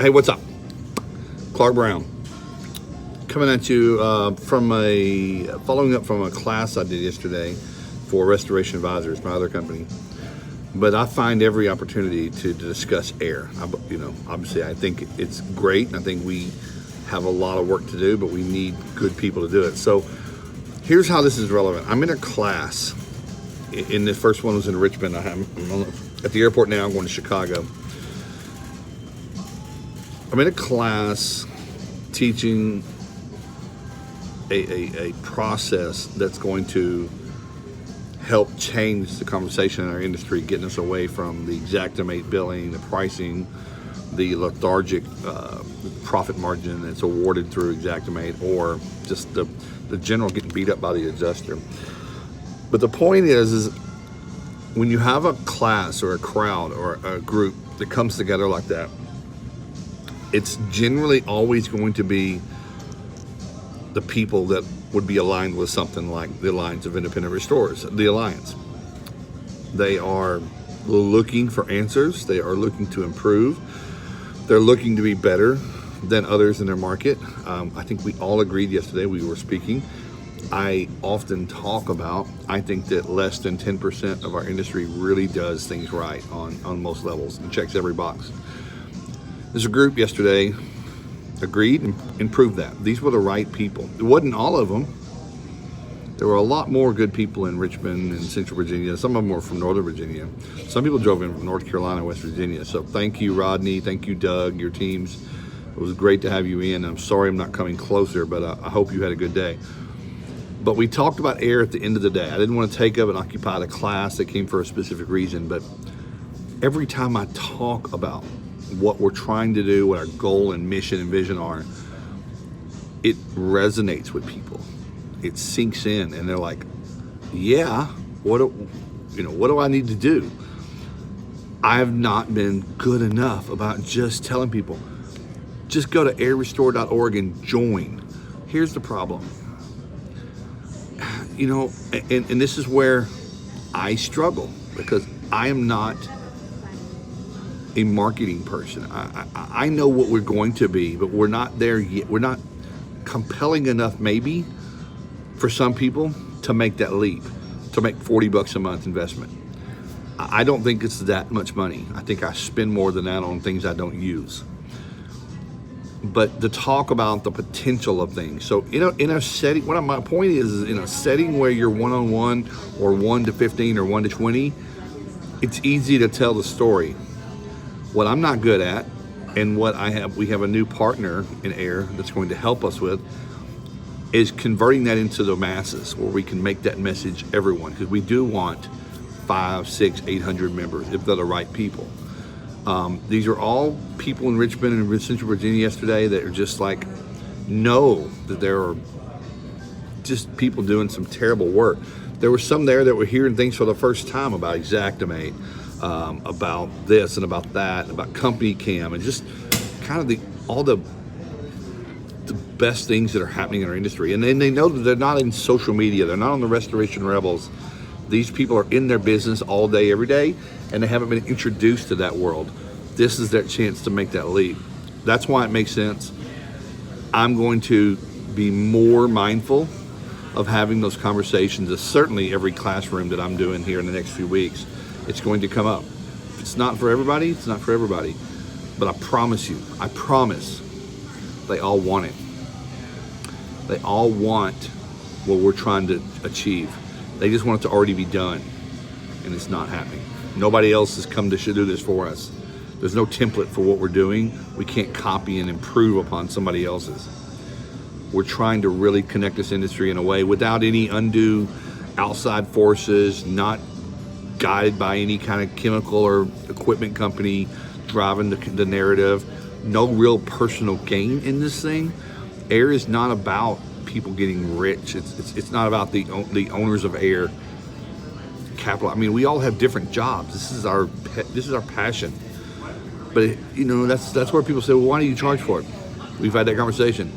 Hey, what's up? Clark Brown. Coming at you following up from a class I did yesterday for Restoration Advisors, my other company. But I find every opportunity to discuss air. Obviously I think it's great. I think we have a lot of work to do, but we need good people to do it. So here's how this is relevant. I'm in a class, and the first one was in Richmond. I'm at the airport now, I'm going to Chicago. I'm in a class teaching a process that's going to help change the conversation in our industry, getting us away from the Xactimate billing, the pricing, the lethargic profit margin that's awarded through Xactimate, or just the general getting beat up by the adjuster. But the point is when you have a class or a crowd or a group that comes together like that, it's generally always going to be the people that would be aligned with something like the Alliance of Independent Restorers, the Alliance. They are looking for answers. They are looking to improve. They're looking to be better than others in their market. I think we all agreed yesterday, we were speaking. I often talk about, I think that less than 10% of our industry really does things right on most levels and checks every box. There's a group yesterday agreed and improved that. These were the right people. It wasn't all of them. There were a lot more good people in Richmond and Central Virginia. Some of them were from Northern Virginia. Some people drove in from North Carolina, West Virginia. So thank you, Rodney. Thank you, Doug, your teams. It was great to have you in. I'm sorry I'm not coming closer, but I hope you had a good day. But we talked about air at the end of the day. I didn't want to take up and occupy the class that came for a specific reason, but every time I talk about what we're trying to do, what our goal and mission and vision are, it resonates with people. It sinks in, and they're like, "Yeah, what do I need to do?" I have not been good enough about just telling people, just go to airrestore.org and join. Here's the problem, and this is where I struggle, because I am not a marketing person. I know what we're going to be, but we're not there yet. We're not compelling enough, maybe, for some people to make that leap, to make $40 a month investment. I don't think it's that much money. I think I spend more than that on things I don't use. But to talk about the potential of things. So in a setting, my point is, in a setting where you're one-on-one or 1 to 15 or 1 to 20, it's easy to tell the story. What I'm not good at, and what we have a new partner in AIR that's going to help us with, is converting that into the masses, where we can make that message everyone, because we do want 500, 600, 800 members if they're the right people. These are all people in Richmond and Central Virginia yesterday that are just like, know that there are just people doing some terrible work. There were some there that were hearing things for the first time about Xactimate, about this and about that, and about Company Cam, and just kind of all the best things that are happening in our industry. And then they know that they're not in social media. They're not on the Restoration Rebels. These people are in their business all day, every day, and they haven't been introduced to that world. This is their chance to make that leap. That's why it makes sense. I'm going to be more mindful of having those conversations. Certainly every classroom that I'm doing here in the next few weeks, it's going to come up. If it's not for everybody, it's not for everybody. But I promise, they all want it. They all want what we're trying to achieve. They just want it to already be done, and it's not happening. Nobody else has come to do this for us. There's no template for what we're doing. We can't copy and improve upon somebody else's. We're trying to really connect this industry in a way without any undue outside forces, not guided by any kind of chemical or equipment company driving the narrative. No real personal gain in this thing. AIR is not about people getting rich. It's not about the owners of AIR capital. I mean, we all have different jobs. This is our passion. But that's where people say, well, why do you charge for it? We've had that conversation.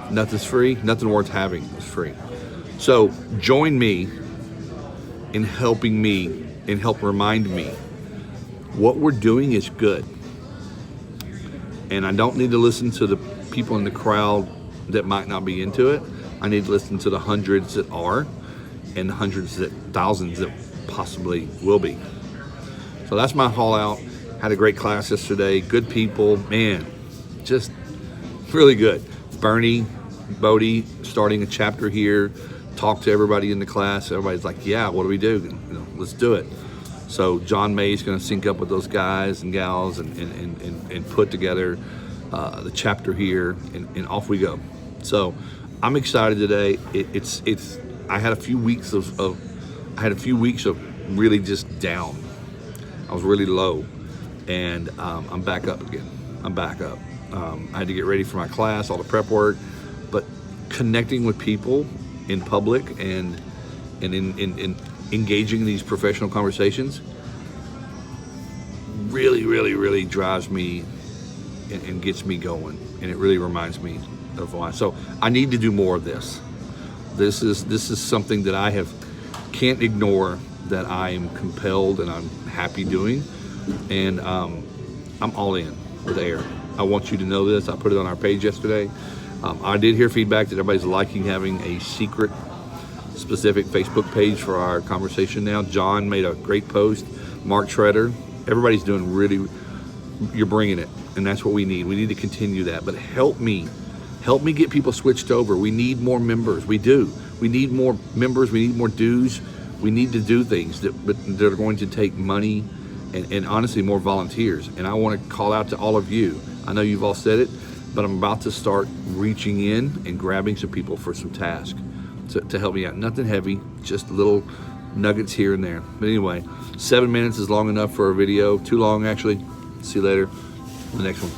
Nothing's free. Nothing worth having is free. So join me in helping me and help remind me what we're doing is good. And I don't need to listen to the people in the crowd that might not be into it. I need to listen to the hundreds that are, and the hundreds that thousands that possibly will be. So that's my haul out. Had a great class yesterday. Good people, man, just really good. Bernie Bodie starting a chapter here. Talked to everybody in the class. Everybody's like, yeah, what do we do? Let's do it. So John May's going to sync up with those guys and gals and put together the chapter here, and off we go. So I'm excited today. I had a few weeks of really just down. I was really low, and I'm back up again. I'm back up. I had to get ready for my class, all the prep work, but connecting with people in public and in engaging in these professional conversations really drives me and gets me going, and it really reminds me of why. So I need to do more of this. This is something that can't ignore, that I am compelled and I'm happy doing, and I'm all in with AIR. I want you to know this. I put it on our page yesterday. I did hear feedback that everybody's liking having a secret specific Facebook page for our conversation now. John made a great post. Mark Schroeder. Everybody's doing really, you're bringing it, and that's what we need. We need to continue that, but help me get people switched over. We need more members. We do. We need more members. We need more dues. We need to do things that are going to take money and honestly more volunteers. And I want to call out to all of you. I know you've all said it, but I'm about to start reaching in and grabbing some people for some tasks to help me out. Nothing heavy, just little nuggets here and there. But anyway, 7 minutes is long enough for a video. Too long, actually. See you later. The next one.